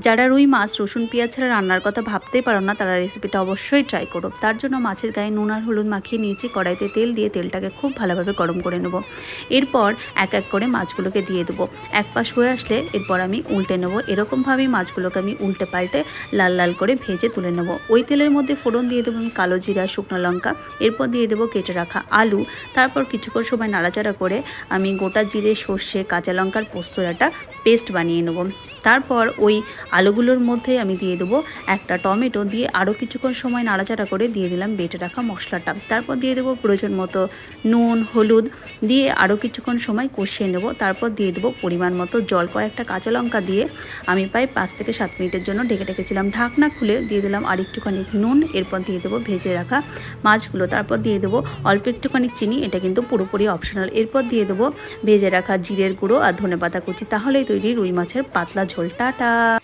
যারা রুই মাছ রসুন পেঁয়াজ ছাড়া রান্নার কথা ভাবতেই পারো না, তারা রেসিপিটা অবশ্যই ট্রাই করো। তার জন্য মাছের গায়ে নুন আর হলুদ মাখিয়ে নিয়েছি, কড়াইতে তেল দিয়ে তেলটাকে খুব ভালোভাবে গরম করে নেব। এরপর এক এক করে মাছগুলোকে দিয়ে দেবো। এক পাশ হয়ে আসলে এরপর আমি উল্টে নেব। এরকমভাবেই মাছগুলোকে আমি উল্টে পাল্টে লাল লাল করে ভেজে তুলে নেব। ওই তেলের মধ্যে ফোড়ন দিয়ে দেবো আমি কালো জিরা, শুকনো লঙ্কা, এরপর দিয়ে দেবো কেটে রাখা আলু। তারপর কিছুক্ষণ সময় নাড়াচাড়া করে আমি গোটা জিরে, সর্ষে, কাঁচা লঙ্কার পোস্তর একটা পেস্ট বানিয়ে নেব। তারপর ওই আলুগুলোর মধ্যে আমি দিয়ে দেবো একটা টমেটো, দিয়ে আরও কিছুক্ষণ সময় নাড়াচাড়া করে দিয়ে দিলাম বেটে রাখা মশলাটা। তারপর দিয়ে দেবো প্রয়োজন মতো নুন, হলুদ, দিয়ে আরও কিছুক্ষণ সময় কষিয়ে নেব। তারপর দিয়ে দেবো পরিমাণ মতো জল। কয়েকটা কাঁচা লঙ্কা দিয়ে আমি প্রায় 5 থেকে 7 মিনিটের জন্য ঢেকে রেখেছিলাম। ঢাকনা খুলে দিয়ে দিলাম আর একটুখানি নুন। এরপর দিয়ে দেবো ভেজে রাখা মাছগুলো। তারপর দিয়ে দেবো অল্প একটুখানি চিনি, এটা কিন্তু পুরোপুরি অপশনাল। এরপর দিয়ে দেবো ভেজে রাখা জিরের গুঁড়ো আর ধনেপাতা কুচি। তাহলেই তৈরি রুই মাছের পাতলা ঝোল। টাটা।